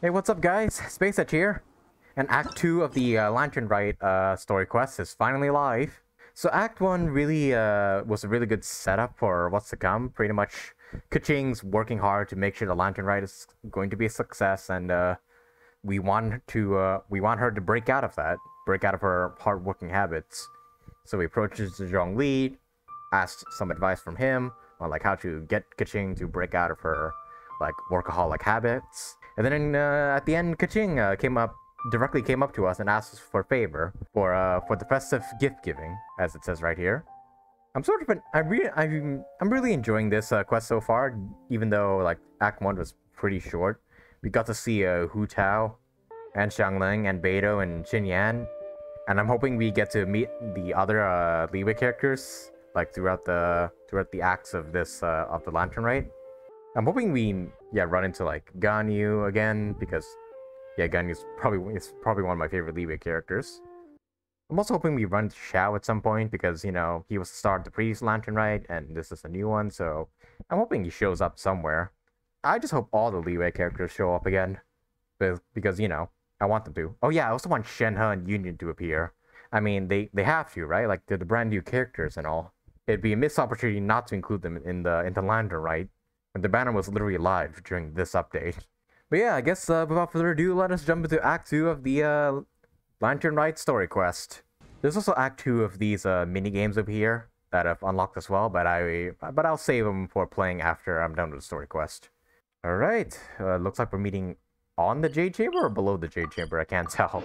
Hey, what's up guys? Space Edge here. And Act 2 of the Lantern Rite story quest is finally live. So Act 1 really was a really good setup for what's to come. Pretty much Keqing's working hard to make sure the Lantern Rite is going to be a success, and we want her to break out of that. Break out of her hard-working habits. So we approaches Zhongli, asked some advice from him on like how to get Keqing to break out of her like workaholic habits. And then at the end, Keqing directly came up to us and asked us for a favor for the festive gift giving, as it says right here. I'm really enjoying this quest so far, even though like Act 1 was pretty short. We got to see Hu Tao and Xiangling and Beidou and Xin Yan, and I'm hoping we get to meet the other Leeway characters like throughout the acts of this of the Lantern Rite. I'm hoping we run into like Ganyu again, because Ganyu is probably one of my favorite Leeway characters. I'm also hoping we run into Xiao at some point, because, you know, he was the star of the previous Lantern Rite, and this is a new one, so I'm hoping he shows up somewhere. I just hope all the Leeway characters show up again, because, you know, I want them to. Oh yeah, I also want Shenhe and Union to appear. I mean, they have to, right? Like, they're the brand new characters and all. It'd be a missed opportunity not to include them in the Lantern Rite, and the banner was literally live during this update. But yeah, I guess without further ado, let us jump into Act 2 of the Lantern Rite story quest. There's also Act 2 of these mini games over here that I've unlocked as well, but I'll save them for playing after I'm done with the story quest. All right, looks like we're meeting on the Jade Chamber or below the Jade Chamber. I can't tell.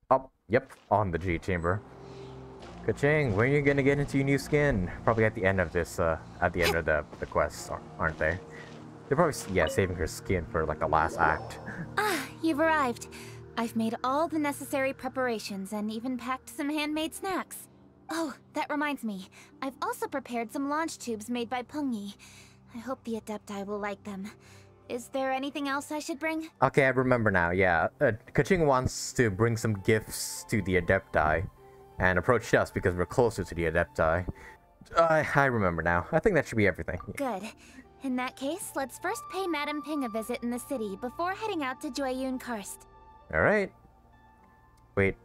Oh, yep, on the Jade Chamber. Keqing, when are you gonna get into your new skin? Probably at the end of this, at the end of the quest, aren't they? They're probably, saving her skin for like the last act. Ah, you've arrived. I've made all the necessary preparations and even packed some handmade snacks. Oh, that reminds me. I've also prepared some launch tubes made by Pengyi. I hope the Adepti will like them. Is there anything else I should bring? Okay, I remember now, yeah. Keqing wants to bring some gifts to the Adepti, and approached us because we're closer to the Adepti. I remember now. I think that should be everything. Good. In that case, let's first pay Madame Ping a visit in the city before heading out to Jueyun Karst. Alright. Wait,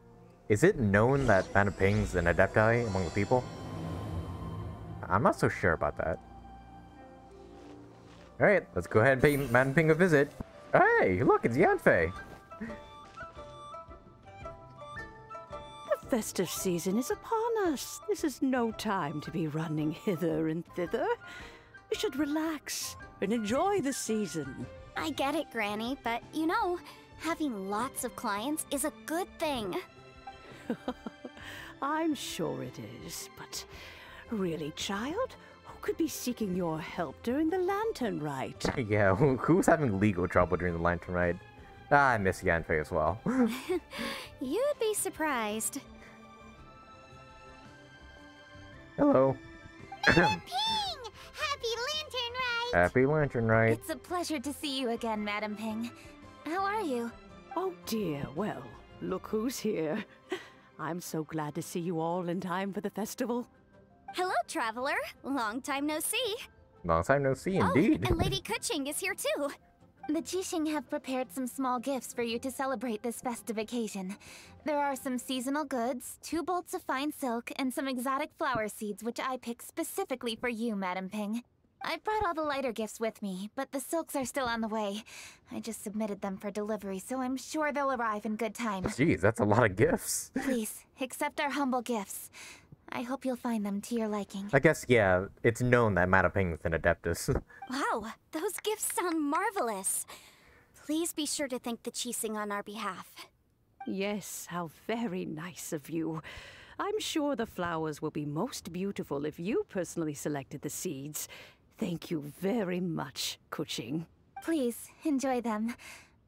is it known that Madame Ping's an Adepti among the people? I'm not so sure about that. Alright, let's go ahead and pay Madame Ping a visit. Hey, look, it's Yanfei! The festive season is upon us. This is no time to be running hither and thither. You should relax and enjoy the season. I get it, Granny, but you know, having lots of clients is a good thing. I'm sure it is, but really, child? Who could be seeking your help during the Lantern Rite? Yeah, who's having legal trouble during the Lantern Rite? I miss Yanfei as well. You'd be surprised. Hello. Ping! Happy Lantern Rite! Happy Lantern Rite. It's a pleasure to see you again, Madame Ping. How are you? Oh dear, well, look who's here. I'm so glad to see you all in time for the festival. Hello, traveler. Long time no see. Long time no see, indeed. Oh, and Lady Keqing is here too. The Keqing have prepared some small gifts for you to celebrate this festive occasion. There are some seasonal goods, 2 bolts of fine silk, and some exotic flower seeds which I picked specifically for you, Madame Ping. I've brought all the lighter gifts with me, but the silks are still on the way. I just submitted them for delivery, so I'm sure they'll arrive in good time. Jeez, that's a lot of gifts. Please, accept our humble gifts. I hope you'll find them to your liking. I guess, yeah, it's known that Madame Ping is an Adeptus. Wow, those gifts sound marvelous. Please be sure to thank the Keqing on our behalf. Yes, how very nice of you. I'm sure the flowers will be most beautiful if you personally selected the seeds. Thank you very much, Keqing. Please, enjoy them.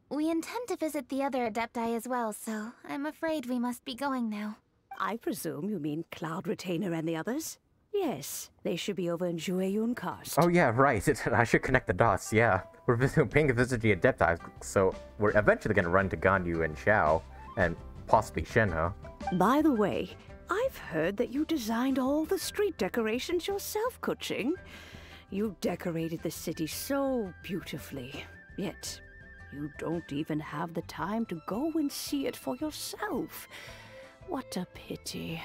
We intend to visit the other Adepti as well, so I'm afraid we must be going now. I presume you mean Cloud Retainer and the others? Yes, they should be over in Jueyun Karst. Oh yeah, right. I should connect the dots, yeah. We're paying a visit to the Adepti, so we're eventually going to run to Ganyu and Xiao, and possibly Shenhe. By the way, I've heard that you designed all the street decorations yourself, Keqing. You decorated the city so beautifully, yet You don't even have the time to go and see it for yourself. What a pity.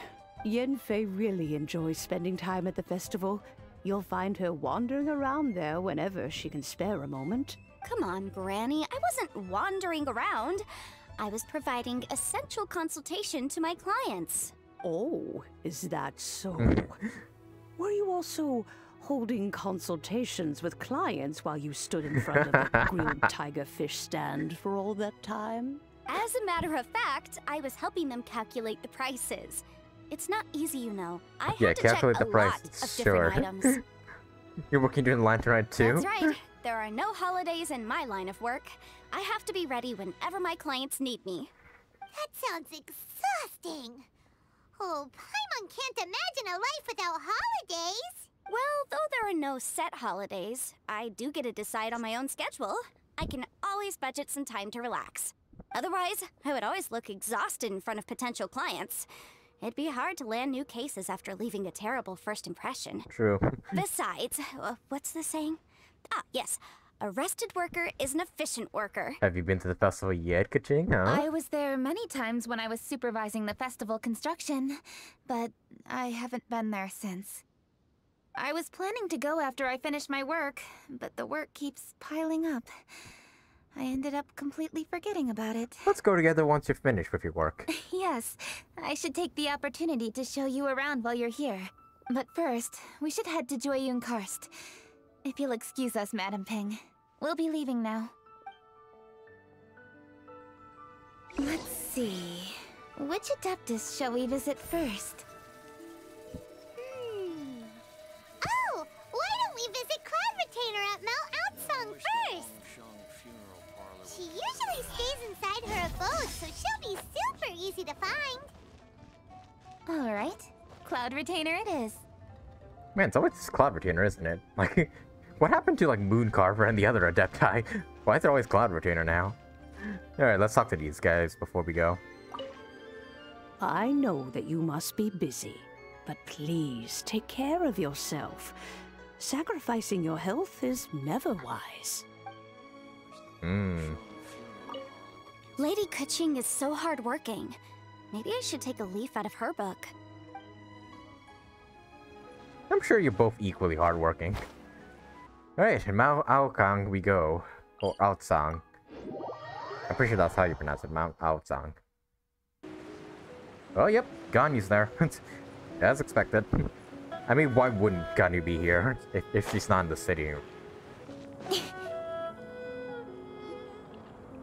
Yanfei really enjoys spending time at the festival. You'll find her wandering around there whenever she can spare a moment. Come on, Granny. I wasn't wandering around. I was providing essential consultation to my clients. Oh, is that so? Were you also holding consultations with clients while you stood in front of a grilled tiger fish stand for all that time? As a matter of fact, I was helping them calculate the prices. It's not easy, you know. I have to check a lot of different items. You're working during the Lantern Rite too? That's right. There are no holidays in my line of work. I have to be ready whenever my clients need me. That sounds exhausting. Oh, Paimon can't imagine a life without holidays. Well, though there are no set holidays, I do get to decide on my own schedule. I can always budget some time to relax. Otherwise, I would always look exhausted in front of potential clients. It'd be hard to land new cases after leaving a terrible first impression. True. Besides, what's the saying? Ah, yes. A rested worker is an efficient worker. Have you been to the festival yet, Keqing, huh? I was there many times when I was supervising the festival construction, but I haven't been there since. I was planning to go after I finished my work, but the work keeps piling up. I ended up completely forgetting about it. Let's go together once you're finished with your work. Yes, I should take the opportunity to show you around while you're here. But first, we should head to Jueyun Karst. If you'll excuse us, Madam Ping. We'll be leaving now. Let's see. Which Adeptus shall we visit first? Oh, why don't we visit Cloud Retainer at Mount Outsong first? She usually stays inside her abode, so she'll be super easy to find. Alright, Cloud Retainer it is. Man, it's always this Cloud Retainer, isn't it? Like, what happened to, like, Moon Carver and the other Adepti? Why is there always Cloud Retainer now? Alright, let's talk to these guys before we go. I know that you must be busy, but please take care of yourself. Sacrificing your health is never wise. Lady Keqing is so hardworking. Maybe I should take a leaf out of her book. I'm sure you're both equally hardworking. Alright, Mount Aokang we go. Or Aotsang. I'm pretty sure that's how you pronounce it, Mount Aotsang. Oh, yep, Ganyu's there. As expected. I mean, why wouldn't Ganyu be here if she's not in the city?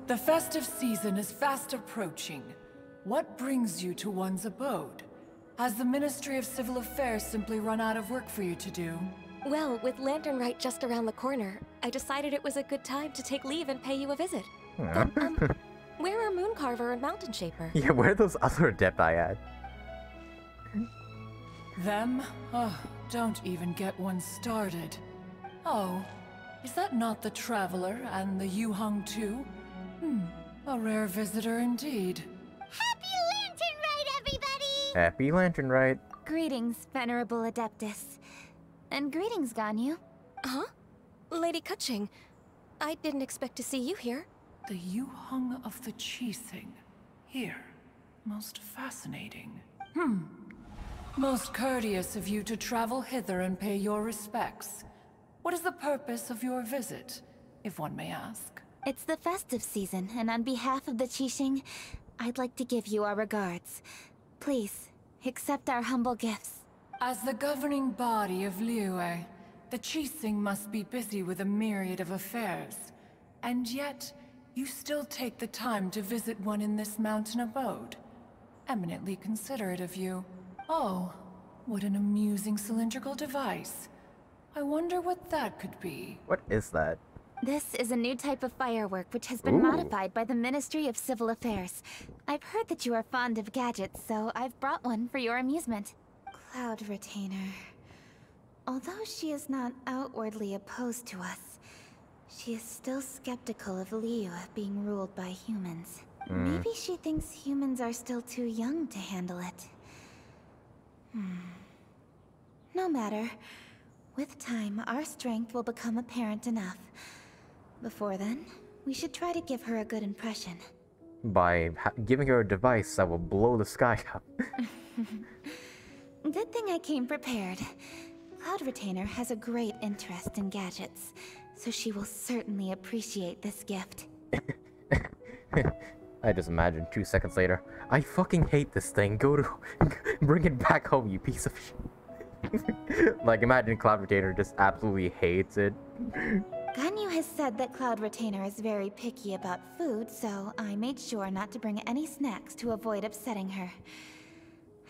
The festive season is fast approaching. What brings you to one's abode? Has the Ministry of Civil Affairs simply run out of work for you to do? Well, with Lantern Rite just around the corner, I decided it was a good time to take leave and pay you a visit. But, where are Mooncarver and Mountain Shaper? Yeah, where are those other Adepti at? Them? Oh, don't even get one started. Oh, is that not the Traveler and the Yu-Hung too? A rare visitor indeed. Happy Lantern Rite, everybody! Happy Lantern Rite. Greetings, Venerable Adeptus. And greetings, Ganyu. Huh? Lady Keqing, I didn't expect to see you here. The Yu-Hung of the Keqing. Here. Most fascinating. Most courteous of you to travel hither and pay your respects. What is the purpose of your visit, if one may ask? It's the festive season, and on behalf of the Keqing, I'd like to give you our regards. Please, accept our humble gifts. As the governing body of Liyue, the Keqing must be busy with a myriad of affairs. And yet, you still take the time to visit one in this mountain abode. Eminently considerate of you. Oh, what an amusing cylindrical device. I wonder what that could be. What is that? This is a new type of firework which has been modified by the Ministry of Civil Affairs. I've heard that you are fond of gadgets, so I've brought one for your amusement. Cloud Retainer. Although she is not outwardly opposed to us, she is still skeptical of Liyue being ruled by humans. Maybe she thinks humans are still too young to handle it. No matter. With time, our strength will become apparent enough. Before then, We should try to give her a good impression. By giving her a device that will blow the sky up. Good thing I came prepared. Cloud Retainer has a great interest in gadgets, so she will certainly appreciate this gift. I just imagine 2 seconds later, I fucking hate this thing. Go to bring it back home, you piece of shit. Like, imagine Cloud Retainer just absolutely hates it. Ganyu has said that Cloud Retainer is very picky about food, so I made sure not to bring any snacks to avoid upsetting her.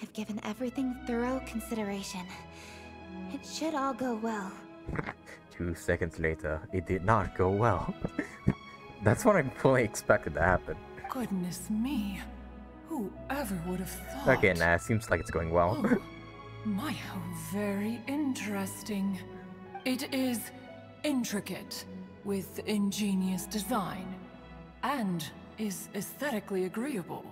I've given everything thorough consideration. It should all go well. 2 seconds later, it did not go well. That's what I fully expected to happen. Goodness me. Whoever would have thought? Okay, nah, it seems like it's going well. Oh, my, how very interesting. It is intricate, with ingenious design, and is aesthetically agreeable.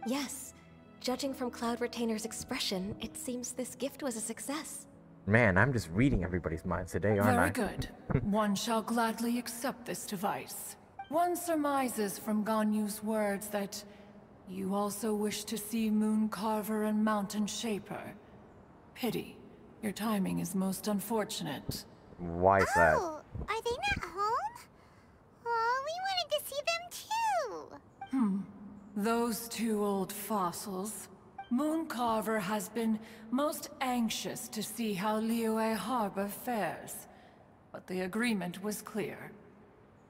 Yes. Judging from Cloud Retainer's expression, it seems this gift was a success. Man, I'm just reading everybody's minds today, aren't I? Very good. One shall gladly accept this device. One surmises from Ganyu's words that you also wish to see Moon Carver and Mountain Shaper. Pity. Your timing is most unfortunate. Why is that? Oh, are they not home? Oh, we wanted to see them too. Those two old fossils. Moon Carver has been most anxious to see how Liyue Harbor fares. But the agreement was clear.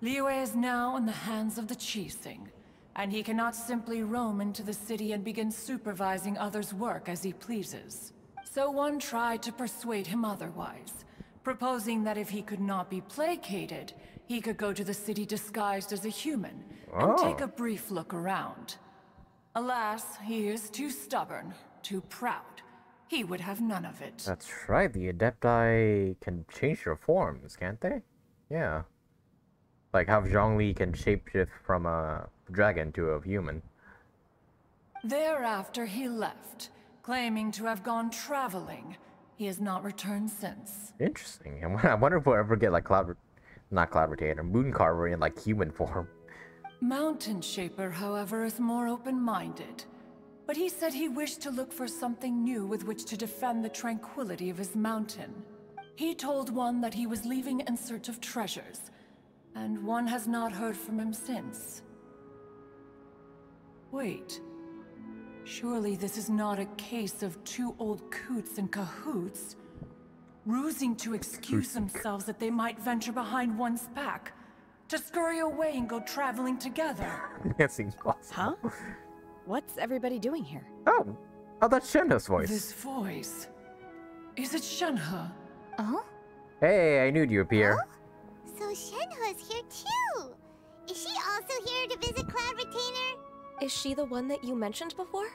Liyue is now in the hands of the Keqing, and he cannot simply roam into the city and begin supervising others' work as he pleases. So one tried to persuade him otherwise, proposing that if he could not be placated, he could go to the city disguised as a human and take a brief look around. Alas, he is too stubborn, too proud. He would have none of it. That's right, the Adepti can change their forms, can't they? Yeah. Like how Zhongli can shapeshift from a dragon to a human. Thereafter he left, claiming to have gone traveling. He has not returned since. Interesting. I wonder if we'll ever get like not Cloud Retainer, Moon Carver in like human form. Mountain Shaper, however, is more open-minded. But he said he wished to look for something new with which to defend the tranquility of his mountain. He told one that he was leaving in search of treasures, and one has not heard from him since. Wait. Surely this is not a case of two old coots in cahoots, rusing to excuse themselves that they might venture behind one's back, to scurry away and go traveling together. That seems possible. Huh? What's everybody doing here? Oh, that's Shenhe's voice. This voice... Is it Shenhe? Oh? Hey, I knew you'd appear. Oh? So Shenhe's here too. Is she also here to visit Cloud Retainer? Is she the one that you mentioned before?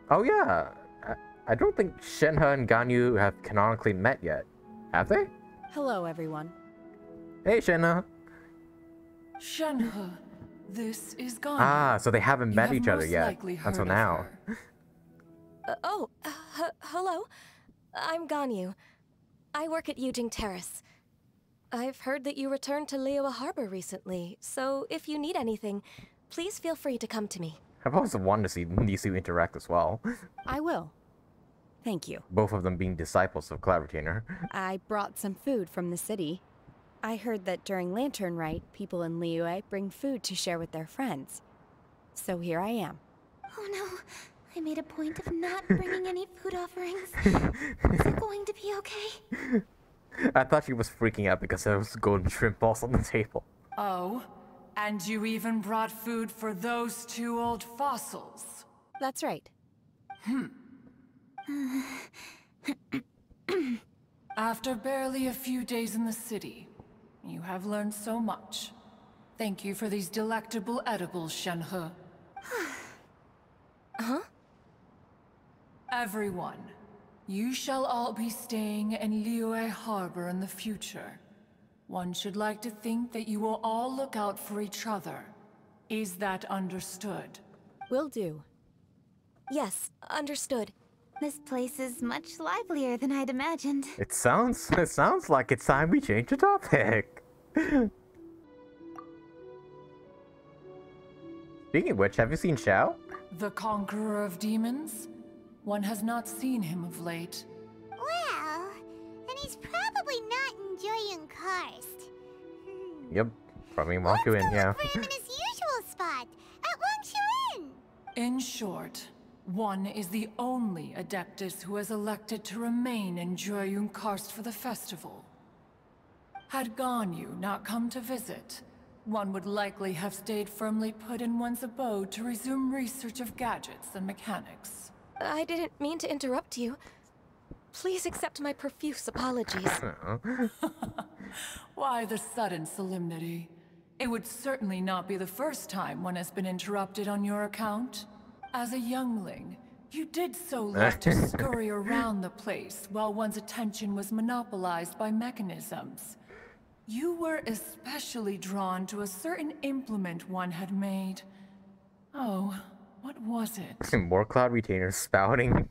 Oh yeah. I don't think Shenhe and Ganyu have canonically met yet. Have they? Hello, everyone. Hey, Shenhe. Shenhe, this is Ganyu. Ah, so they haven't You met have each other most yet likely heard until of now. her. Hello. I'm Ganyu. I work at Yujing Terrace. I've heard that you returned to Liyue Harbor recently, so if you need anything, please feel free to come to me. I've always wanted to see these two interact as well. I will. Thank you. Both of them being disciples of Cloud Retainer. I brought some food from the city. I heard that during Lantern Rite, people in Liyue bring food to share with their friends. So here I am. Oh no, I made a point of not bringing any food offerings. Is it going to be okay? I thought she was freaking out because there was golden shrimp balls on the table. Oh, and you even brought food for those two old fossils. That's right. After barely a few days in the city, you have learned so much. Thank you for these delectable edibles, Shenhe. Huh? Everyone, you shall all be staying in Liyue Harbor in the future. One should like to think that you will all look out for each other. Is that understood? Will do. Yes, understood. This place is much livelier than I'd imagined. It sounds like it's time we change the topic. Speaking of which, have you seen Xiao? The conqueror of demons? One has not seen him of late. Well, then he's probably not enjoying Karst. Yep, probably walk you in, yeah. Let's go look for him in his usual spot, at Wangshu Inn. In short, one is the only Adeptus who has elected to remain in Joyun Karst for the festival. Had Ganyu not come to visit, one would likely have stayed firmly put in one's abode to resume research of gadgets and mechanics. I didn't mean to interrupt you. Please accept my profuse apologies. Why the sudden solemnity? It would certainly not be the first time one has been interrupted on your account. As a youngling, you did so love to scurry around the place while one's attention was monopolized by mechanisms. You were especially drawn to a certain implement one had made. Oh, what was it? More Cloud Retainer spouting.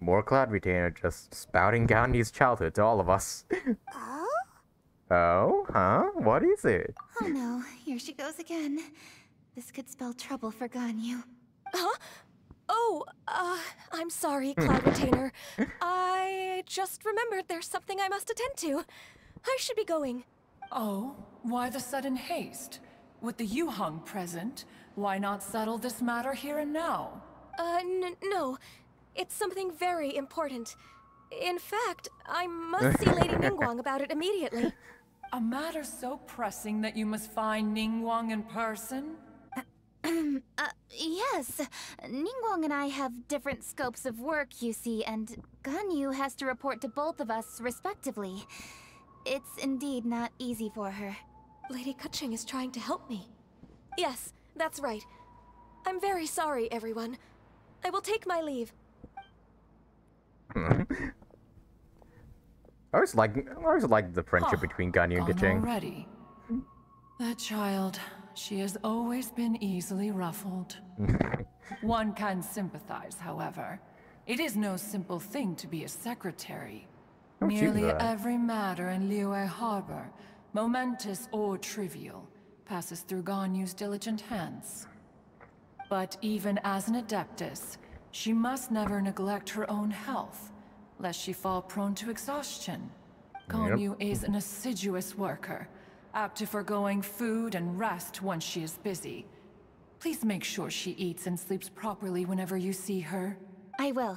More Cloud Retainer just spouting Ganyu's childhood to all of us. Oh? Oh? Huh? What is it? Oh no, here she goes again. This could spell trouble for Ganyu. Huh? Oh, I'm sorry, Cloud Retainer. I just remembered there's something I must attend to. I should be going. Oh, why the sudden haste? With the Yu-Hung present, why not settle this matter here and now? No. It's something very important. In fact, I must see Lady Ningguang about it immediately. A matter so pressing that you must find Ningguang in person? Yes. Ningguang and I have different scopes of work, you see, and Ganyu has to report to both of us respectively. It's indeed not easy for her. Lady Keqing is trying to help me. Yes, that's right. I'm very sorry, everyone. I will take my leave. I always like the friendship between Ganyu and Gone Keqing. already. That child, she has always been easily ruffled. One can sympathize, however. It is no simple thing to be a secretary. Nearly every matter in Liyue Harbor, momentous or trivial, passes through Ganyu's diligent hands. But even as an Adeptus, she must never neglect her own health, lest she fall prone to exhaustion. Ganyu is an assiduous worker, apt to foregoing food and rest once she is busy. Please make sure she eats and sleeps properly whenever you see her. I will.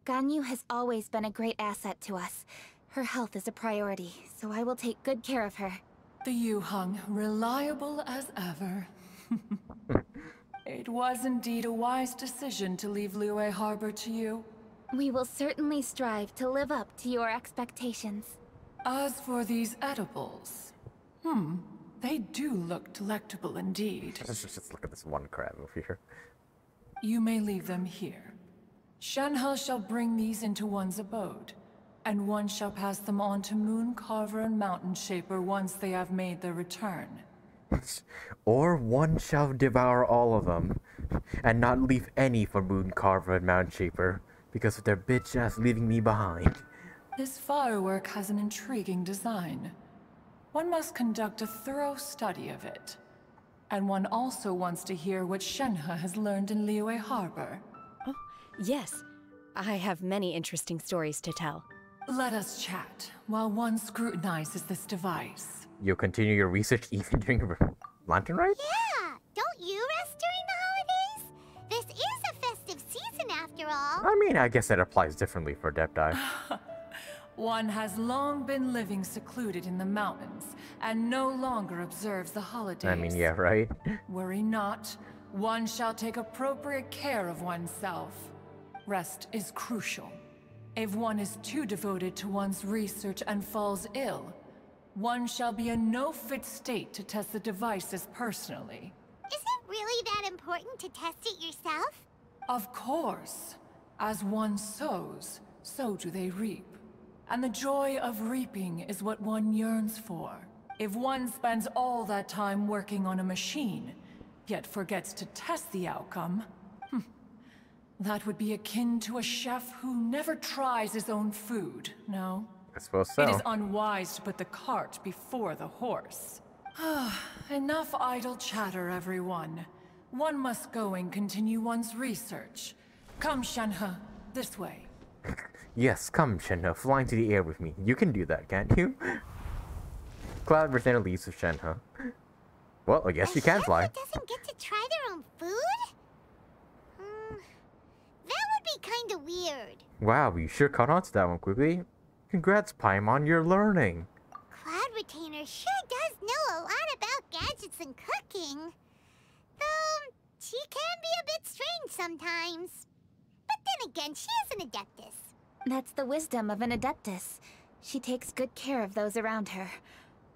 Ganyu has always been a great asset to us. Her health is a priority, so I will take good care of her. The Yu-Hung, reliable as ever. It was indeed a wise decision to leave Liyue Harbor to you. We will certainly strive to live up to your expectations. As for these edibles, they do look delectable indeed. Just look at this one crab over here. You may leave them here. Shenhe shall bring these into one's abode, and one shall pass them on to Moon Carver and Mountain Shaper once they have made their return. Or one shall devour all of them, and not leave any for Moon Carver and Mountain Shaper, because of their bitch ass leaving me behind. This firework has an intriguing design. One must conduct a thorough study of it. And one also wants to hear what Shenhe has learned in Liyue Harbor. Yes, I have many interesting stories to tell. Let us chat while one scrutinizes this device. You'll continue your research even during Lantern Rite? Yeah, don't you rest during the holidays? This is a festive season after all. I mean, I guess it applies differently for Adepti. One has long been living secluded in the mountains and no longer observes the holidays. I mean, yeah, right? Worry not. One shall take appropriate care of oneself. Rest is crucial. If one is too devoted to one's research and falls ill, one shall be in no fit state to test the devices personally. Is it really that important to test it yourself? Of course. As one sows, so do they reap. And the joy of reaping is what one yearns for. If one spends all that time working on a machine, yet forgets to test the outcome, that would be akin to a chef who never tries his own food, no? I suppose so. It is unwise to put the cart before the horse. Enough idle chatter, everyone. One must go and continue one's research. Come, Shenhe, this way. Yes, come, Shenhe, fly into the air with me. You can do that, can't you? Cloud Retainer leaves with Shenhe. Well, I guess she can fly. Doesn't get to try their own food? That would be kinda weird. Wow, you sure caught on to that one quickly. Congrats, Paimon, you're learning. Cloud Retainer sure does know a lot about gadgets and cooking. Though, she can be a bit strange sometimes. But then again, she is an Adeptus. That's the wisdom of an Adeptus. She takes good care of those around her.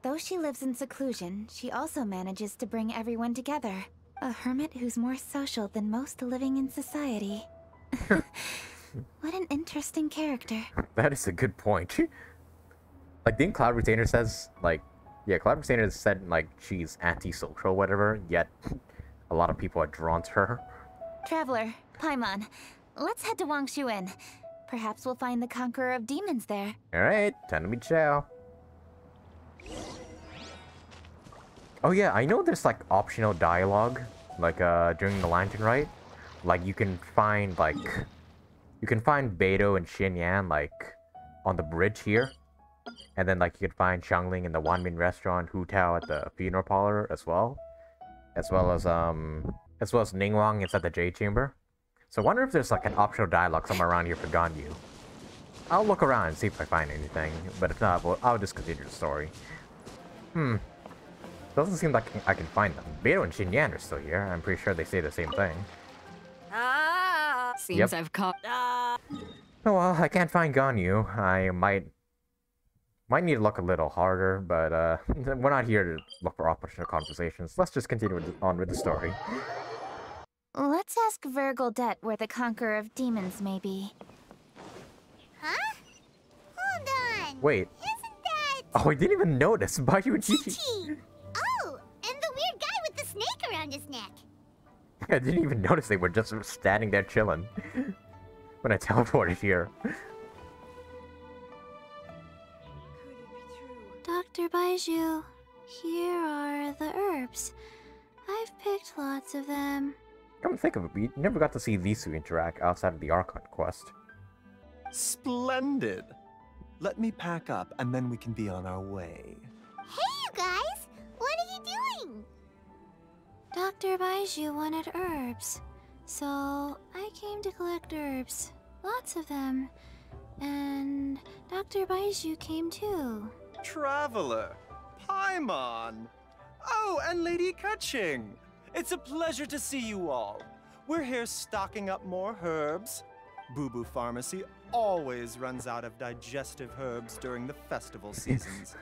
Though she lives in seclusion, she also manages to bring everyone together. A hermit who's more social than most living in society. What an interesting character. That is a good point. Like, didn't Cloud Retainer says, like... Yeah, Cloud Retainer said, like, she's anti-social or whatever, yet a lot of people are drawn to her. Traveler, Paimon, let's head to Wangshuin. Perhaps we'll find the Conqueror of Demons there. Alright, time to meet Xiao. Oh yeah, I know there's like optional dialogue, like during the Lantern Rite. Like you can find Beidou and Xinyan like on the bridge here. And then like you can find Xiangling in the Wanmin restaurant, Hu Tao at the funeral parlor as well. As well as Ningguang inside the Jade Chamber. So I wonder if there's like an optional dialogue somewhere around here for Ganyu. I'll look around and see if I find anything, but if not, well, I'll just continue the story. Doesn't seem like I can find them. Beidou and Xinyan are still here. I'm pretty sure they say the same thing. Seems I've caught. Oh well, I can't find Ganyu. I might need to look a little harder, but we're not here to look for optional conversations. Let's just continue on with the story. Let's ask Vergildet where the Conqueror of Demons may be. Huh? Hold on. Wait. Isn't that... Oh, I didn't even notice. Bayu and Chi-Chi. Oh, and the weird guy with the snake around his neck. I didn't even notice they were just standing there chilling when I teleported here. Dr. Baiju, here are the herbs. I've picked lots of them. Come to think of it, we never got to see these two interact outside of the Archon quest. Splendid! Let me pack up and then we can be on our way. Hey, you guys! What are you doing? Dr. Baiju wanted herbs, so I came to collect herbs. Lots of them. And Dr. Baiju came too. Traveler! Paimon! Oh, and Lady Keqing! It's a pleasure to see you all. We're here stocking up more herbs. Boo Boo Pharmacy always runs out of digestive herbs during the festival seasons.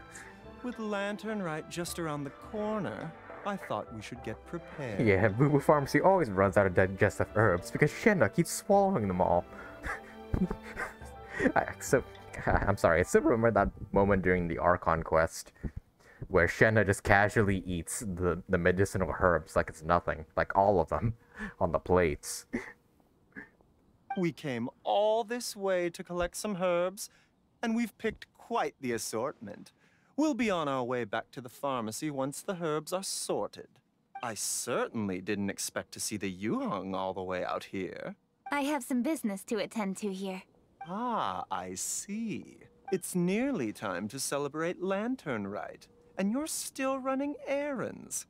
With Lantern Rite just around the corner, I thought we should get prepared. Yeah, Boo Boo Pharmacy always runs out of digestive herbs because Shenhe keeps swallowing them all. I'm sorry, I still remember that moment during the Archon quest where Shenhe just casually eats the medicinal herbs like it's nothing, like all of them, on the plates. We came all this way to collect some herbs, and we've picked quite the assortment. We'll be on our way back to the pharmacy once the herbs are sorted. I certainly didn't expect to see the Yu-Peng all the way out here. I have some business to attend to here. Ah, I see. It's nearly time to celebrate Lantern Rite, and you're still running errands.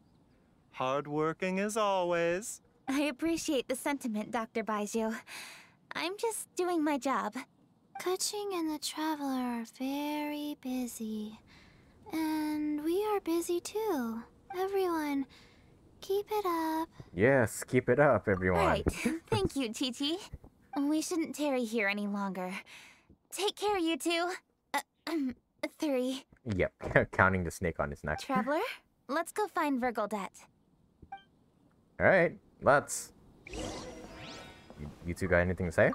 Hardworking as always. I appreciate the sentiment, Dr. Baiju. I'm just doing my job. Keqing and the Traveler are very busy. And we are busy too. Everyone, keep it up. Yes, keep it up, everyone. Right. Thank you, Chi-Chi. We shouldn't tarry here any longer. Take care, you two. 3. Yep, counting the snake on his neck. Traveler, let's go find Vergildet. Alright, let's. You two got anything to say?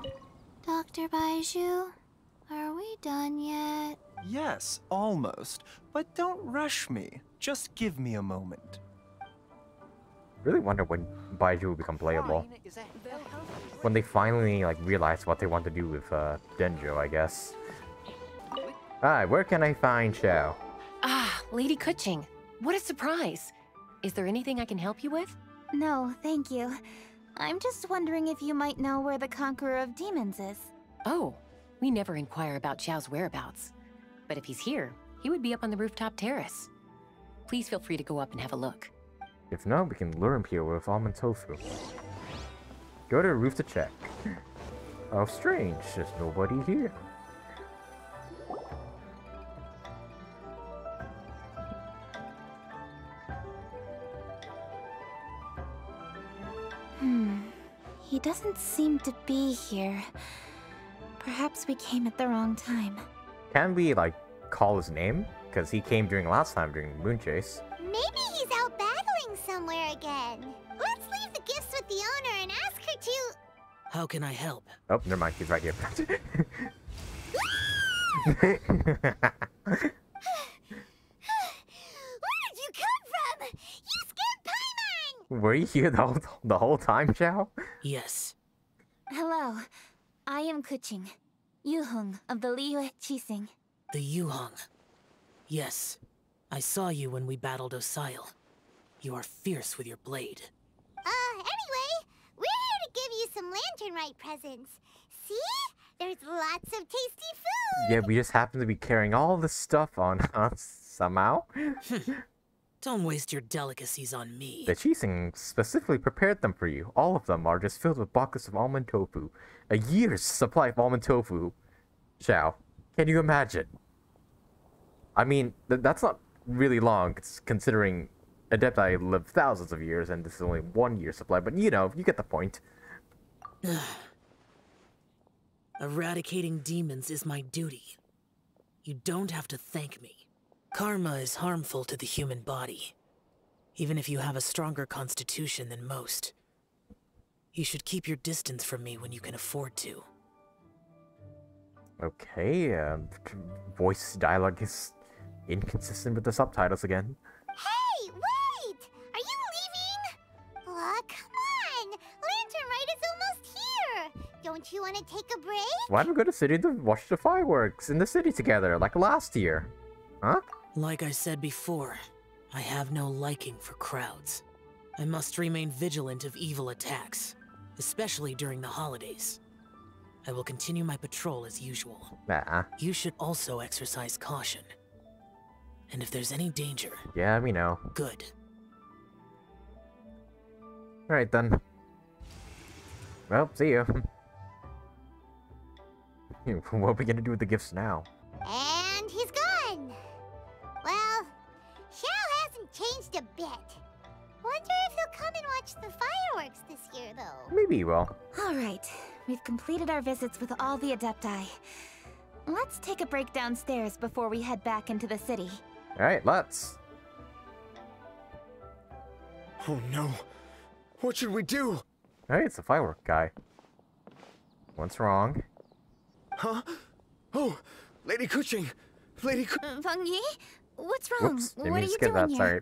Dr. Baiju, are we done yet? Yes, almost. But don't rush me. Just give me a moment. Really wonder when Baiju will become playable. When they finally realize what they want to do with Denjo, I guess. Alright, where can I find Xiao? Ah, Lady Keqing. What a surprise. Is there anything I can help you with? No, thank you. I'm just wondering if you might know where the Conqueror of Demons is. Oh, we never inquire about Xiao's whereabouts. But if he's here, he would be up on the rooftop terrace. Please feel free to go up and have a look. If not, we can lure him here with almond tofu. Go to the roof to check. Oh, strange. There's nobody here. He doesn't seem to be here. Perhaps we came at the wrong time. Can we, like, call his name? Because he came during last time during the moon chase. Maybe he's out battling somewhere again. Let's leave the gifts with the owner and ask her to... How can I help? Oh, never mind. He's right here. Where did you come from? You scared Paimon! Were you here the whole time, Xiao? Yes. Hello. I am Keqing, Yu-Hung of the Liyue Keqing. The Yu-Hung. Yes. I saw you when we battled Osile. You are fierce with your blade. Anyway, we're here to give you some Lantern Rite presents. See? There's lots of tasty food! Yeah, we just happen to be carrying all this stuff on us somehow. Don't waste your delicacies on me. The Keqing specifically prepared them for you. All of them are just filled with buckets of almond tofu. A year's supply of almond tofu. Xiao, can you imagine? I mean, that's not really long, considering Adepti live thousands of years, and this is only 1 year's supply, but you know, you get the point. Eradicating demons is my duty. You don't have to thank me. Karma is harmful to the human body, even if you have a stronger constitution than most. You should keep your distance from me when you can afford to. Okay, voice dialogue is inconsistent with the subtitles again. Hey, wait! Are you leaving? Aw, come on! Lantern Rite is almost here! Don't you want to take a break? Why don't we go to the city to watch the fireworks in the city together, like last year? Huh? Like I said before, I have no liking for crowds. I must remain vigilant of evil attacks, especially during the holidays. I will continue my patrol as usual. You should also exercise caution. And if there's any danger... Yeah, we know. Good. Alright then. Well, see you. What are we gonna do with the gifts now? And he's gone! Well, Xiao hasn't changed a bit. Wonder if he'll come and watch the fireworks this year, though. Maybe he will. Alright, we've completed our visits with all the Adepti. Let's take a break downstairs before we head back into the city. Alright, let's. Oh no. What should we do? Alright, it's the firework guy. What's wrong? Huh? Oh, Lady Keqing! Lady Feng Yi? What's wrong? Whoops, What are you doing here? Sorry.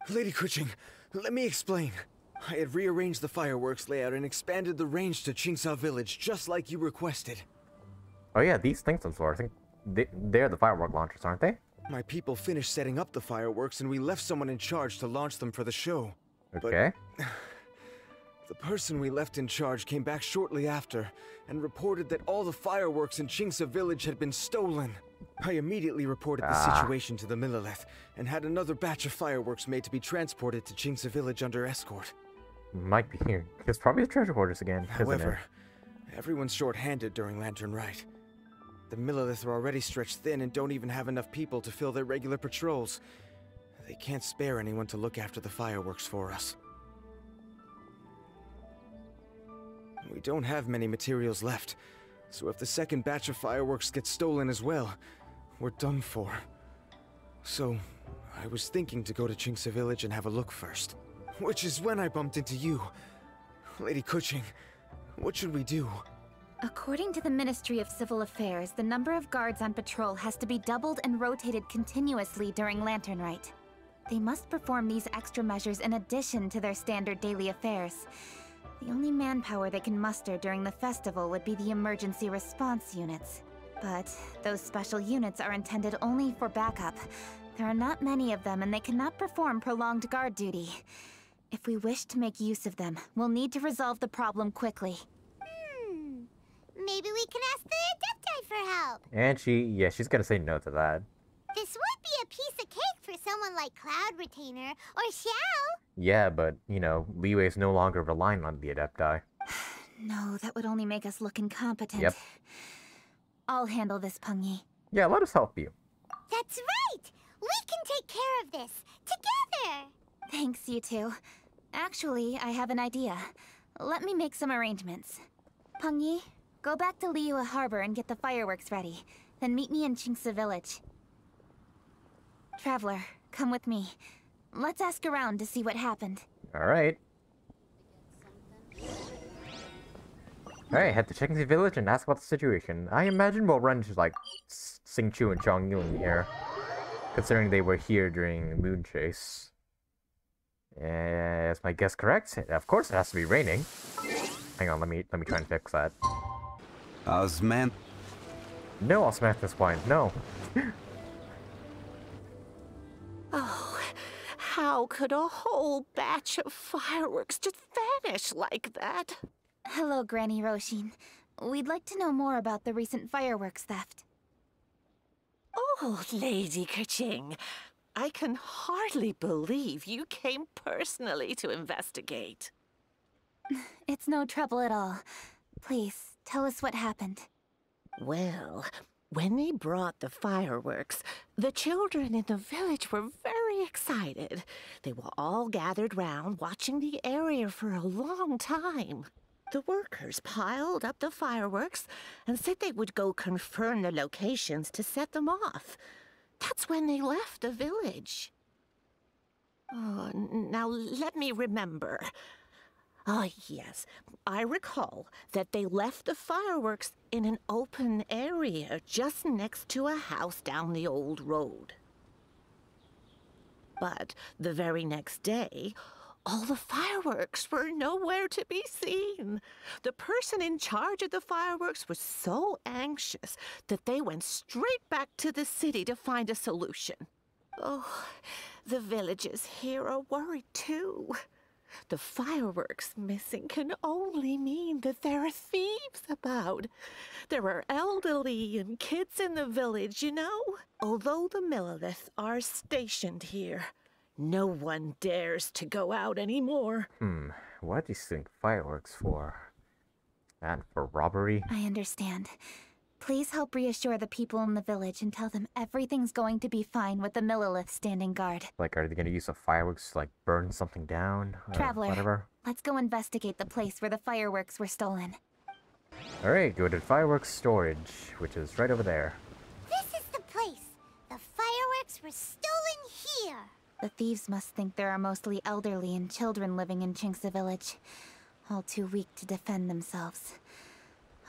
Lady Keqing, let me explain. I had rearranged the fireworks layout and expanded the range to Qingsa Village, just like you requested. Oh yeah, these things on the floor, I think they're the firework launchers, aren't they? My people finished setting up the fireworks and we left someone in charge to launch them for the show. Okay. But the person we left in charge came back shortly after and reported that all the fireworks in Qingsa Village had been stolen. I immediately reported the situation to the Millelith and had another batch of fireworks made to be transported to Qingsa Village under escort. Might be here. It's probably the treasure hoarders again. However, everyone's short-handed during Lantern Rite. The Millelith are already stretched thin and don't even have enough people to fill their regular patrols. They can't spare anyone to look after the fireworks for us. We don't have many materials left, so if the second batch of fireworks gets stolen as well, we're done for. So, I was thinking to go to Qingsa Village and have a look first. Which is when I bumped into you. Lady Keqing, what should we do? According to the Ministry of Civil Affairs, the number of guards on patrol has to be doubled and rotated continuously during Lantern Rite. They must perform these extra measures in addition to their standard daily affairs. The only manpower they can muster during the festival would be the emergency response units. But those special units are intended only for backup. There are not many of them and they cannot perform prolonged guard duty. If we wish to make use of them, we'll need to resolve the problem quickly. Maybe we can ask the Adepti for help. And she's gonna say no to that. This would be a piece of cake for someone like Cloud Retainer or Xiao. Yeah, but, you know, Liyue is no longer relying on the Adepti. No, that would only make us look incompetent. Yep. I'll handle this, Pengyi. Yeah, let us help you. That's right! We can take care of this, together! Thanks, you two. Actually, I have an idea. Let me make some arrangements. Pengyi, go back to Liyue Harbor and get the fireworks ready. Then meet me in Qingce Village. Traveler, come with me. Let's ask around to see what happened. Alright. Alright, head to Qingce Village and ask about the situation. I imagine we'll run into, like, Xingqiu and Zhongli in here. Considering they were here during Moon Chase. Is my guess correct? Of course it has to be raining. Hang on, let me try and fix that. Osman. No, I'll smack this wine. No. Oh, how could a whole batch of fireworks just vanish like that? Hello, Granny Roshin. We'd like to know more about the recent fireworks theft. Oh, Lady Keqing, I can hardly believe you came personally to investigate. It's no trouble at all. Please, tell us what happened. Well, when they brought the fireworks, the children in the village were very excited. They were all gathered round, watching the area for a long time. The workers piled up the fireworks and said they would go confirm the locations to set them off. That's when they left the village. Oh, now let me remember. Ah, yes, I recall that they left the fireworks in an open area just next to a house down the old road. But the very next day, all the fireworks were nowhere to be seen. The person in charge of the fireworks was so anxious that they went straight back to the city to find a solution. Oh, the villagers here are worried too. The fireworks missing can only mean that there are thieves about. There are elderly and kids in the village, you know. Although the Millilith are stationed here, no one dares to go out anymore. What do you think fireworks for? And for robbery? I understand. Please help reassure the people in the village and tell them everything's going to be fine with the Millilith standing guard. Like, are they gonna use the fireworks to, like, burn something down? Or Traveler, whatever? let's go investigate the place where the fireworks were stolen. Alright, go to fireworks storage, which is right over there. This is the place. The fireworks were stolen here. The thieves must think there are mostly elderly and children living in Qingce Village, all too weak to defend themselves.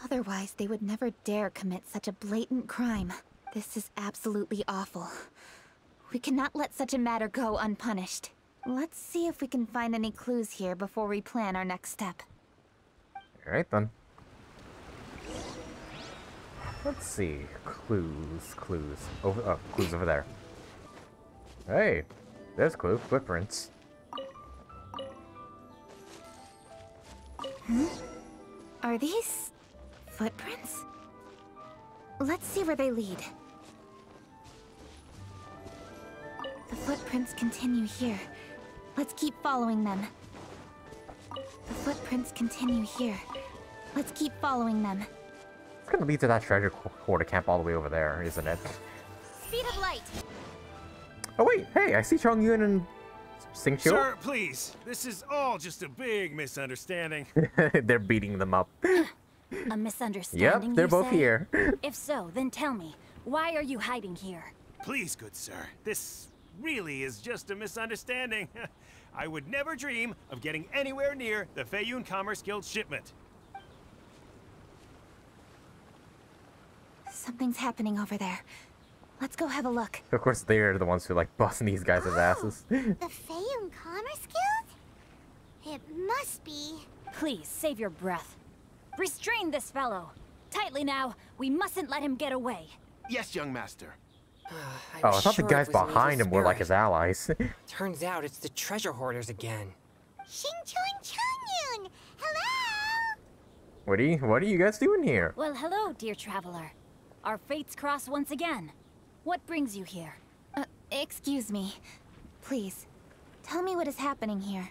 Otherwise, they would never dare commit such a blatant crime. This is absolutely awful. We cannot let such a matter go unpunished. Let's see if we can find any clues here before we plan our next step. Alright then. Let's see. Clues. Clues over there. Hey, there's clue. Footprints. Are these footprints? Let's see where they lead. The footprints continue here. Let's keep following them. The footprints continue here. Let's keep following them. It's gonna lead to that treasure hoarder camp all the way over there, isn't it? Speed of light. Oh wait, hey, I see Chongyun and Xingqiu. Sir, please. This is all just a big misunderstanding. They're beating them up. A misunderstanding, Yep, they're you both say? here. If so, then tell me, why are you hiding here? Please, good sir. This really is just a misunderstanding. I would never dream of getting anywhere near the Feiyun Commerce Guild shipment. Something's happening over there. Let's go have a look. Of course, they're the ones who like busting these guys' asses. The Feiyun Commerce Guild? It must be. Please, save your breath. Restrain this fellow. Tightly now. We mustn't let him get away. Yes, young master. I thought the guys behind him were like his allies. Turns out it's the treasure hoarders again. Xingqiu and Changyun! Hello! What are you guys doing here? Well, hello, dear traveler. Our fates cross once again. What brings you here? Excuse me. Please, tell me what is happening here.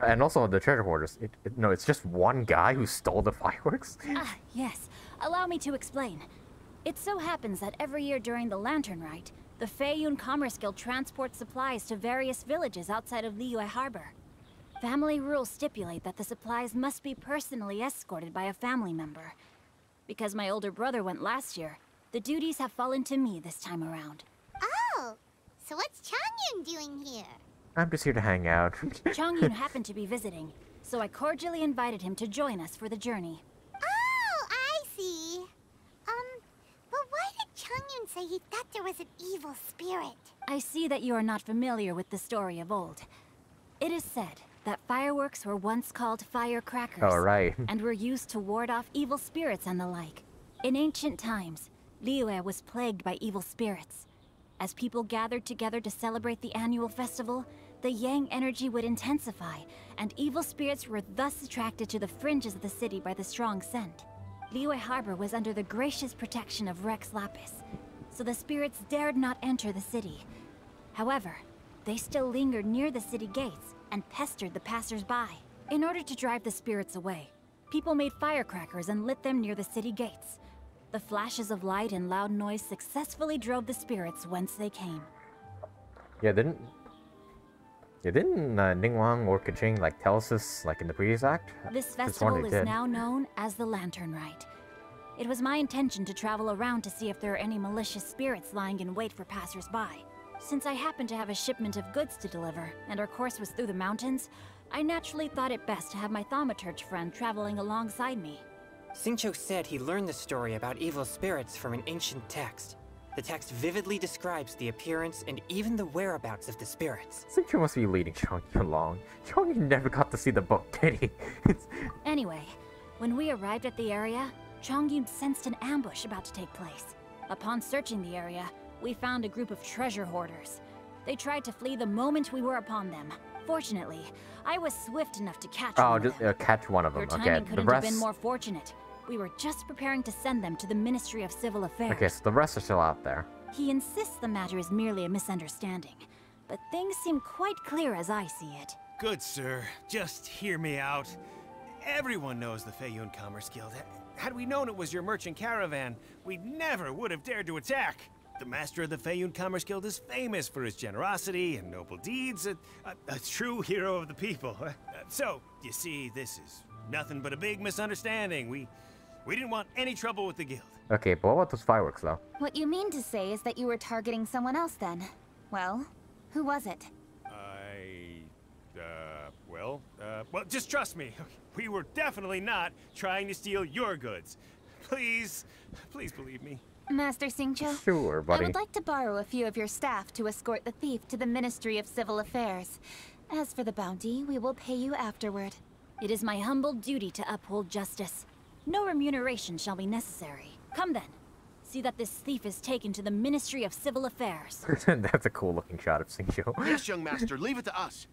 And also the treasure hoarders. No, it's just one guy who stole the fireworks? Yes. Allow me to explain. It so happens that every year during the Lantern Rite, the Feiyun Commerce Guild transports supplies to various villages outside of Liyue Harbor. Family rules stipulate that the supplies must be personally escorted by a family member. Because my older brother went last year, the duties have fallen to me this time around. Oh, so what's Changyun doing here? I'm just here to hang out. Changyun happened to be visiting, so I cordially invited him to join us for the journey. Oh, I see. But why did Changyun say he thought there was an evil spirit? I see that you are not familiar with the story of old. It is said that fireworks were once called firecrackers. Oh, right. And were used to ward off evil spirits and the like. In ancient times, Liyue was plagued by evil spirits. As people gathered together to celebrate the annual festival, the yang energy would intensify, and evil spirits were thus attracted to the fringes of the city by the strong scent. Liyue Harbor was under the gracious protection of Rex Lapis, so the spirits dared not enter the city. However, they still lingered near the city gates and pestered the passers-by. In order to drive the spirits away, people made firecrackers and lit them near the city gates. The flashes of light and loud noise successfully drove the spirits whence they came. Didn't Ningguang or Keqing like tell us this like in the previous act? This festival is now known as the Lantern Rite. It was my intention to travel around to see if there are any malicious spirits lying in wait for passers-by. Since I happened to have a shipment of goods to deliver, and our course was through the mountains, I naturally thought it best to have my thaumaturge friend traveling alongside me. Xingqiu said he learned the story about evil spirits from an ancient text. The text vividly describes the appearance and even the whereabouts of the spirits. Xingqiu must be leading Chongyu along. Chongyu never got to see the book, did he? Anyway, when we arrived at the area, Chongyun sensed an ambush about to take place. Upon searching the area, we found a group of treasure hoarders. They tried to flee the moment we were upon them. Fortunately, I was swift enough to catch one of them. Catch one of them. Your timing couldn't have been more fortunate. We were just preparing to send them to the Ministry of Civil Affairs. Okay, so the rest are still out there. He insists the matter is merely a misunderstanding, but things seem quite clear as I see it. Good sir, just hear me out. Everyone knows the Feiyun Commerce Guild. Had we known it was your merchant caravan, we never would have dared to attack. The master of the Feiyun Commerce Guild is famous for his generosity and noble deeds, a true hero of the people. So, you see, this is nothing but a big misunderstanding. We didn't want any trouble with the guild. Okay, but what about those fireworks, though? What you mean to say is that you were targeting someone else, then? Well, who was it? Well, just trust me. We were definitely not trying to steal your goods. Please believe me. Master Xingqiu? Sure, buddy. I would like to borrow a few of your staff to escort the thief to the Ministry of Civil Affairs. As for the bounty, we will pay you afterward. It is my humble duty to uphold justice. No remuneration shall be necessary. Come then. See that this thief is taken to the Ministry of Civil Affairs. That's a cool looking shot of Xingqiu. Yes, young master, leave it to us.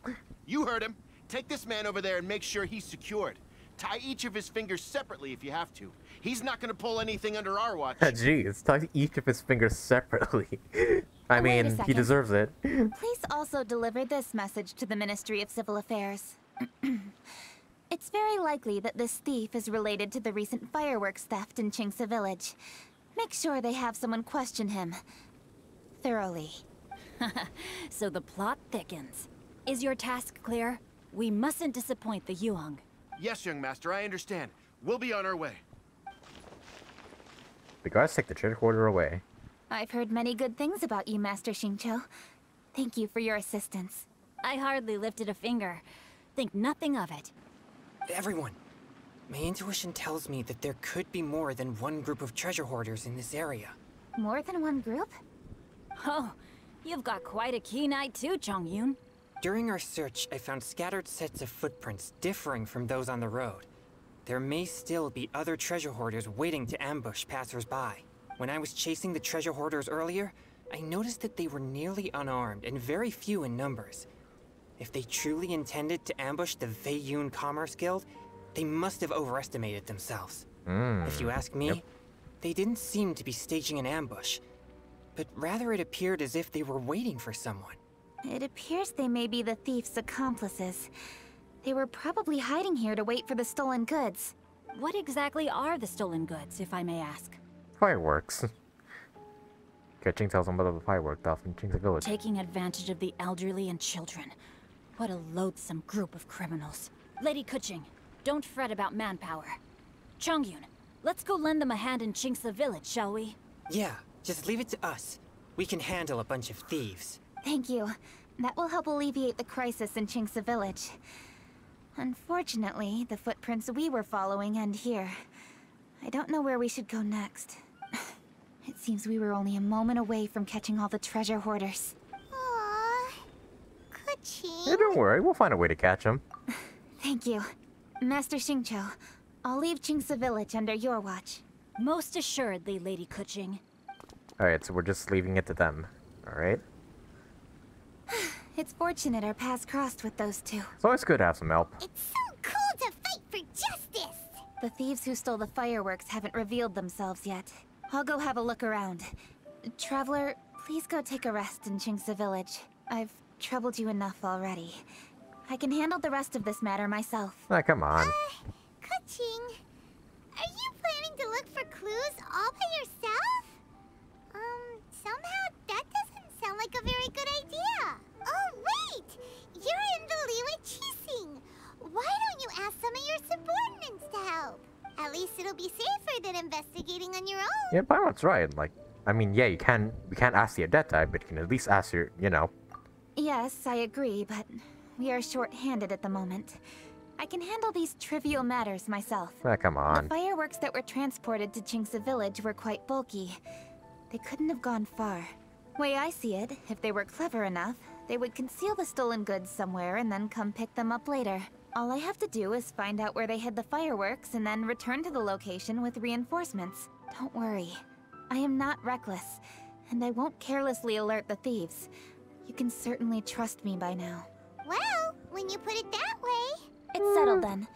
You heard him. Take this man over there and make sure he's secured. Tie each of his fingers separately if you have to. He's not gonna pull anything under our watch. Jeez, tie each of his fingers separately. I mean, he deserves it. Please also deliver this message to the Ministry of Civil Affairs. It's very likely that this thief is related to the recent fireworks theft in Qingce Village. Make sure they have someone question him thoroughly. So the plot thickens. Is your task clear? We mustn't disappoint the Yuang. Yes, young master, I understand. We'll be on our way. The guys take the treasure hoarder away. I've heard many good things about you, Master Xingqiu. Thank you for your assistance. I hardly lifted a finger. Think nothing of it. Everyone, my intuition tells me that there could be more than one group of treasure hoarders in this area. More than one group? Oh, you've got quite a keen eye too, Chongyun. During our search, I found scattered sets of footprints differing from those on the road. There may still be other treasure hoarders waiting to ambush passers-by. When I was chasing the treasure hoarders earlier, I noticed that they were nearly unarmed and very few in numbers. If they truly intended to ambush the Feiyun Commerce Guild, they must have overestimated themselves. If you ask me, they didn't seem to be staging an ambush, but rather it appeared as if they were waiting for someone. It appears they may be the thief's accomplices. They were probably hiding here to wait for the stolen goods. What exactly are the stolen goods, if I may ask? Fireworks. Keqing tells them about the fireworks off in Qing's village. Taking advantage of the elderly and children. What a loathsome group of criminals. Lady Keqing, don't fret about manpower. Chongyun, let's go lend them a hand in Qing's village, shall we? Yeah, just leave it to us. We can handle a bunch of thieves. Thank you. That will help alleviate the crisis in Qing's village. Unfortunately, the footprints we were following end here. I don't know where we should go next. It seems we were only a moment away from catching all the treasure hoarders. Aww. Keqing. Hey, don't worry, we'll find a way to catch them. Thank you. Master Xingqiu, I'll leave Qing's village under your watch. Most assuredly, Lady Keqing. Alright, so we're just leaving it to them. Alright? It's fortunate our paths crossed with those two. It's always good to have some help. It's so cool to fight for justice! The thieves who stole the fireworks haven't revealed themselves yet. I'll go have a look around. Traveler, please go take a rest in Qing's village. I've troubled you enough already. I can handle the rest of this matter myself. Ah, come on. Keqing, are you planning to look for clues all by yourself? Somehow that doesn't sound like a very good idea. Oh, wait! You're in the Liyue Qixing. Why don't you ask some of your subordinates to help? At least it'll be safer than investigating on your own. Yeah, Byron's right. Like, I mean, yeah, we can't ask the Adepti, but you can at least ask your, you know. Yes, I agree, but we are short-handed at the moment. I can handle these trivial matters myself. Ah, come on. The fireworks that were transported to Qing's village were quite bulky. They couldn't have gone far. Way I see it, if they were clever enough, they would conceal the stolen goods somewhere and then come pick them up later. All I have to do is find out where they hid the fireworks and then return to the location with reinforcements. Don't worry. I am not reckless, and I won't carelessly alert the thieves. You can certainly trust me by now. Well, when you put it that way... It's settled then.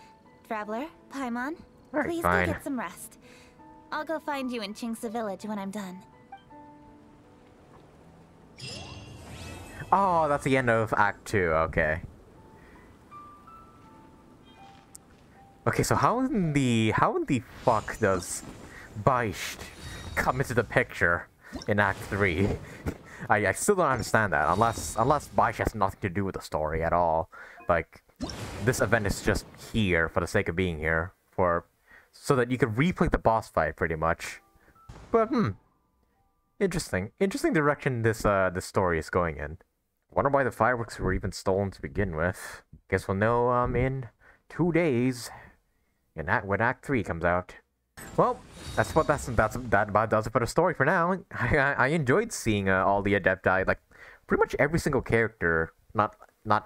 Traveler, Paimon, Alright, please fine. go get some rest. I'll go find you in Qing's village when I'm done. Oh, that's the end of Act 2, okay. Okay, so how in the fuck does Baish come into the picture in Act 3? I still don't understand that, unless Baish has nothing to do with the story at all. Like, this event is just here for the sake of being here, so that you can replay the boss fight, pretty much. But, interesting direction this story is going in. Wonder why the fireworks were even stolen to begin with. Guess we'll know in 2 days, when Act 3 comes out. Well, that about does it for the story for now. I enjoyed seeing all the Adepti, like pretty much every single character, not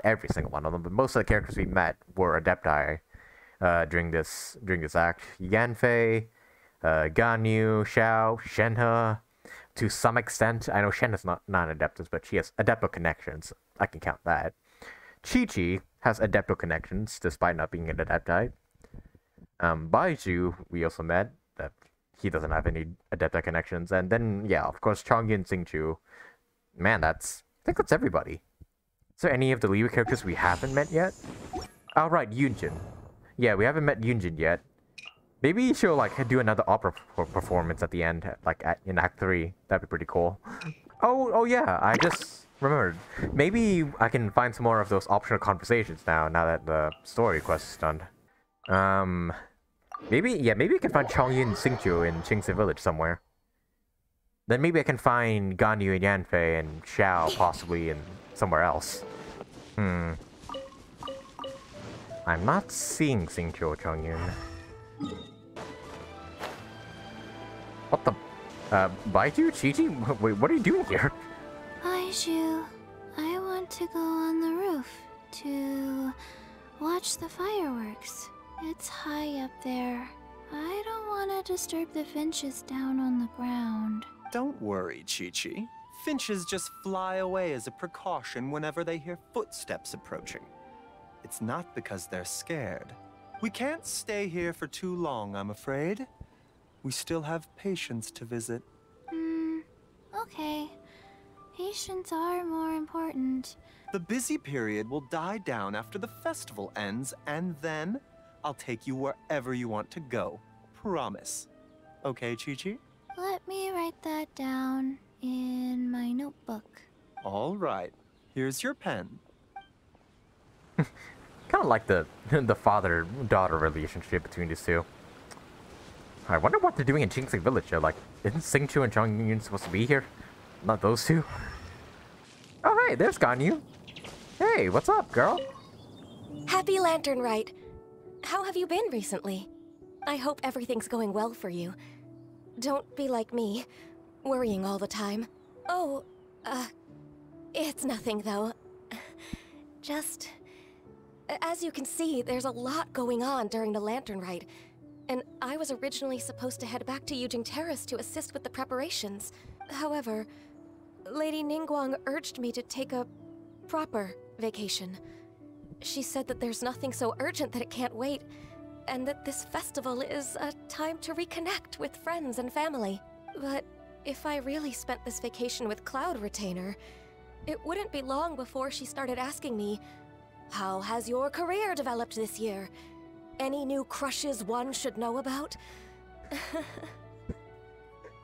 every single one of them, but most of the characters we met were Adepti during this act. Yanfei, Ganyu, Xiao, Shenhe. To some extent, I know Shen is not an Adeptus, but she has Adepto connections. I can count that. Chi-Chi has Adepto connections, despite not being an Adepti. Baizhu, we also met, that he doesn't have any Adepti connections. And then, yeah, of course, Chongyun Xingqiu. Man, I think that's everybody. Is there any of the Liyue characters we haven't met yet? Oh, right, Yunjin. Yeah, we haven't met Yunjin yet. Maybe she'll, like, do another opera performance at the end, like, in Act 3. That'd be pretty cool. Oh yeah, I just remembered. Maybe I can find some more of those optional conversations now that the story quest is done. Maybe I can find Chongyun Xingqiu in Qing's village somewhere. Then maybe I can find Ganyu and Yanfei and Xiao possibly in somewhere else. I'm not seeing Xingqiu or Chongyun. What the? Baizhu? Chi-Chi? Wait, what are you doing here? Baizhu, I want to go on the roof to watch the fireworks. It's high up there. I don't want to disturb the finches down on the ground. Don't worry, Chi-Chi. Finches just fly away as a precaution whenever they hear footsteps approaching. It's not because they're scared. We can't stay here for too long, I'm afraid. We still have patients to visit. Okay. Patients are more important. The busy period will die down after the festival ends, and then I'll take you wherever you want to go. Promise. Okay, Chi-Chi? Let me write that down in my notebook. All right. Here's your pen. Kind of like the father-daughter relationship between these two. I wonder what they're doing in Qingxing Village though. Like, isn't Xingqiu and Zhongyun supposed to be here? Not those two? Oh, hey, there's Ganyu. Hey, what's up, girl? Happy Lantern Rite. How have you been recently? I hope everything's going well for you. Don't be like me, worrying all the time. Oh, it's nothing though. Just... As you can see, there's a lot going on during the Lantern Rite, and I was originally supposed to head back to Yujing Terrace to assist with the preparations. However, Lady Ningguang urged me to take a proper vacation. She said that there's nothing so urgent that it can't wait, and that this festival is a time to reconnect with friends and family. But if I really spent this vacation with Cloud Retainer, it wouldn't be long before she started asking me, "How has your career developed this year? Any new crushes one should know about?"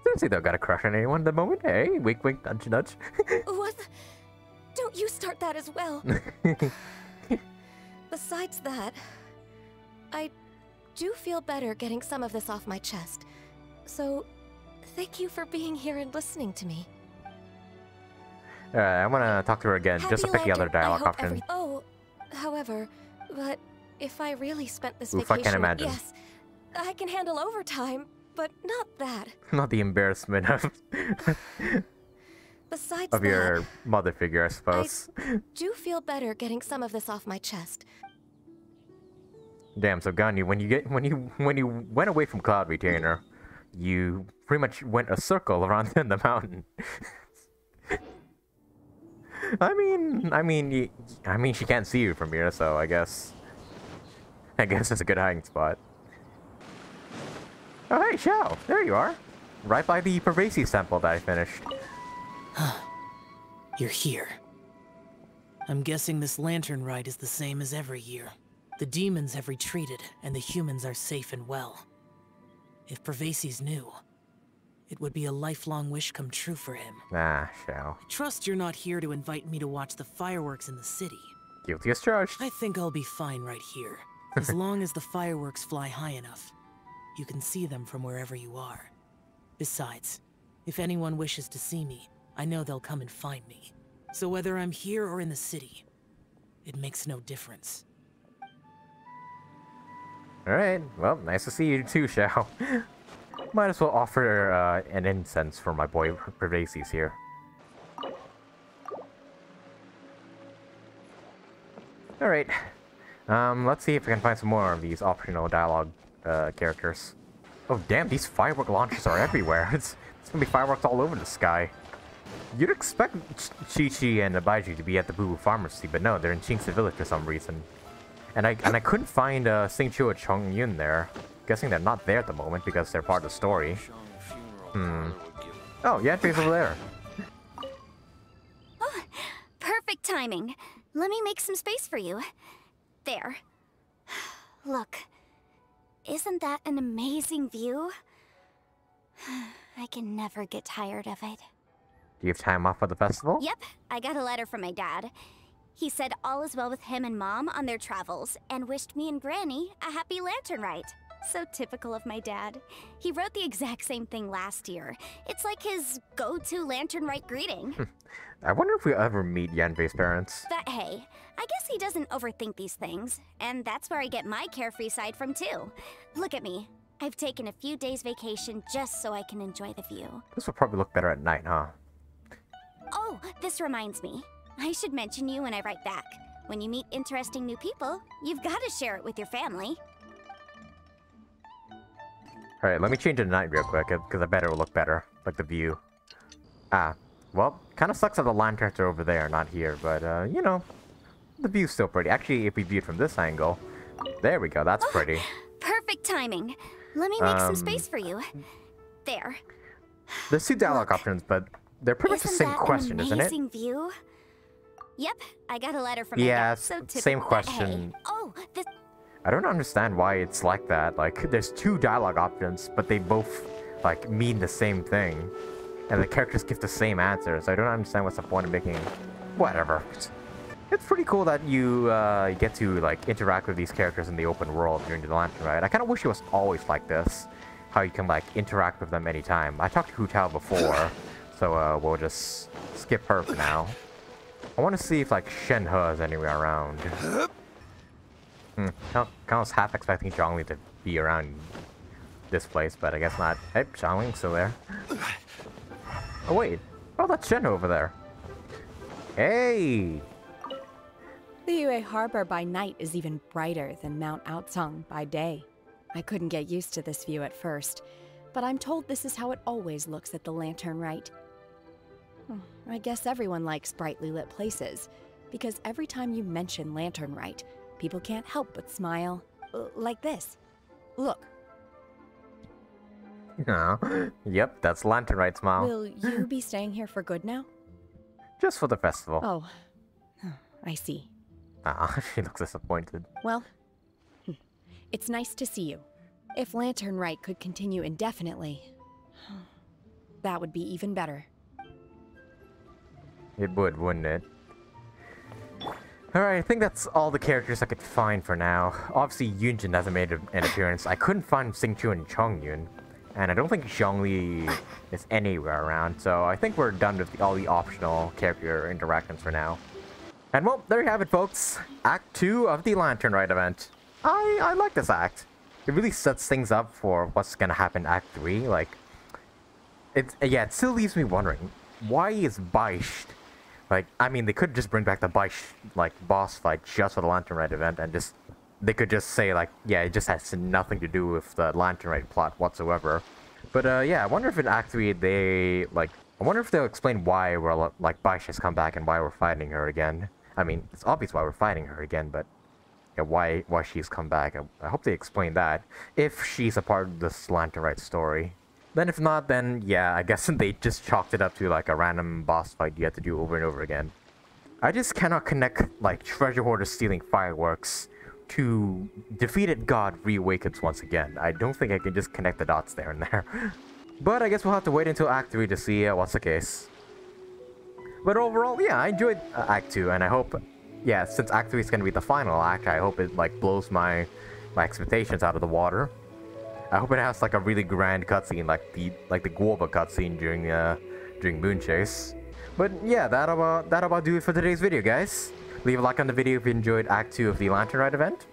Don't say they've got a crush on anyone at the moment. Hey, wink wink, nudge nudge. What? Don't you start that as well. Besides that, I do feel better getting some of this off my chest. So, thank you for being here and listening to me. Alright, I'm gonna talk to her again, just to pick the other dialogue option. However, but if I really spent this Oof, vacation... I can't imagine. Yes, I can handle overtime, but not that. Not the embarrassment of Besides of your mother figure, I suppose. I do feel better getting some of this off my chest. Damn, so Ganyu, when you went away from Cloud Retainer, you pretty much went a circle around the mountain. I mean, she can't see you from here, so I guess it's a good hiding spot. Oh, hey, Xiao, there you are, right by the Pervasive sample that I finished. You're here. I'm guessing this Lantern Rite is the same as every year. The demons have retreated, and the humans are safe and well. If Pervasive's new, it would be a lifelong wish come true for him. Ah, Xiao. Trust you're not here to invite me to watch the fireworks in the city. Guilty as charged. I think I'll be fine right here. As long as the fireworks fly high enough, you can see them from wherever you are. Besides, if anyone wishes to see me, I know they'll come and find me. So whether I'm here or in the city, it makes no difference. Alright, well, nice to see you too, Xiao. Might as well offer an incense for my boy Pervasive here. Alright, let's see if we can find some more of these optional dialogue characters. Oh damn, these firework launches are everywhere. It's gonna be fireworks all over the sky. You'd expect Chi-Chi and Baizhi to be at the Boo Boo Pharmacy, but no, they're in Qingxi Village for some reason. And I couldn't find Xingqiu or Chongyun there. Guessing they're not there at the moment because they're part of the story. Oh, yeah, she's over there. Oh, perfect timing. Let me make some space for you. There. Look. Isn't that an amazing view? I can never get tired of it. Do you have time off for the festival? Yep, I got a letter from my dad. He said all is well with him and Mom on their travels, and wished me and Granny a happy Lantern Rite. So typical of my dad. He wrote the exact same thing last year. It's like his go-to Lantern Rite greeting. I wonder if we ever meet Yanbei's parents. But hey, I guess he doesn't overthink these things, and that's where I get my carefree side from too. Look at me. I've taken a few days vacation just so I can enjoy the view. This will probably look better at night, huh? Oh, this reminds me. I should mention you when I write back. When you meet interesting new people, you've got to share it with your family. Alright, let me change it to night real quick, because I bet it will look better. Like the view. Ah, Well, kind of sucks that the lanterns are over there, not here, but, you know, the view's still pretty. Actually, if we view it from this angle, there we go, that's pretty. Perfect timing. Let me make some space for you. There. There's 2 dialogue options, but they're pretty much the same question, isn't it? Amazing view? Yep, I got a letter from yeah, so same question. Hey. Oh, this... I don't understand why it's like that. Like, there's 2 dialogue options, but they both, like, mean the same thing. And the characters give the same answer, so I don't understand what's the point of making... Whatever. It's pretty cool that you get to, like, interact with these characters in the open world during the Lantern Rite. I kind of wish it was always like this. How you can, like, interact with them anytime. I talked to Hu Tao before, so we'll just skip her for now. I want to see if, like, Shenhe is anywhere around. I was half expecting Zhongli to be around this place, but I guess not. Hey, Zhongli's still there. Oh, wait. Oh, that's Shenhe over there. Hey! Liyue Harbor by night is even brighter than Mount Aocang by day. I couldn't get used to this view at first, but I'm told this is how it always looks at the Lantern Rite. I guess everyone likes brightly lit places, because every time you mention Lantern Rite, people can't help but smile. Like this. Look. Yep, that's Lantern Rite smile. Will you be staying here for good now? Just for the festival. Oh, I see. She looks disappointed. Well, it's nice to see you. If Lantern Rite could continue indefinitely, that would be even better. It would, wouldn't it? Alright, I think that's all the characters I could find for now. Obviously, Yunjin hasn't made an appearance. I couldn't find Xingqiu and Chongyun. And I don't think Zhongli is anywhere around, so I think we're done with all the optional character interactions for now. And well, there you have it, folks. Act 2 of the Lantern Rite event. I like this act. It really sets things up for what's gonna happen in Act 3. Like, it still leaves me wondering, why is Baish... Like, I mean, they could just bring back the Baish, like, boss fight just for the Lantern Rite event and just... They could just say, like, yeah, it just has nothing to do with the Lantern Rite plot whatsoever. But, yeah, I wonder if in Act 3 they, like... I wonder if they'll explain why we're, like, Baish has come back and why we're fighting her again. I mean, it's obvious why we're fighting her again, but... Yeah, why she's come back. I hope they explain that. If she's a part of this Lantern Rite story. Then if not, then, yeah, I guess they just chalked it up to, like, a random boss fight you have to do over and over again. I just cannot connect, like, treasure hoarders stealing fireworks to defeated god reawakens once again. I don't think I can just connect the dots there and there. But I guess we'll have to wait until Act 3 to see what's the case. But overall, yeah, I enjoyed Act 2, and I hope, yeah, since Act 3 is going to be the final act, I hope it, like, blows my expectations out of the water. I hope it has, like, a really grand cutscene, like the Guoba cutscene during Moon Chase. But yeah, that'll about do it for today's video, guys. Leave a like on the video if you enjoyed Act 2 of the Lantern Rite event.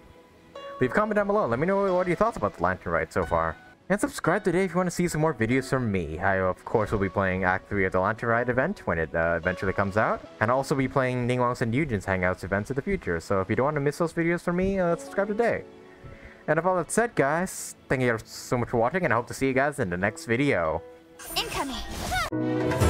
Leave a comment down below, let me know what your thoughts about the Lantern Rite so far. And subscribe today if you want to see some more videos from me. I, of course, will be playing Act 3 of the Lantern Rite event when it eventually comes out. And I'll also be playing Ningguang's and Yujin's Hangouts events in the future. So if you don't want to miss those videos from me, subscribe today. And with all that said, guys, thank you so much for watching, and I hope to see you guys in the next video. Incoming!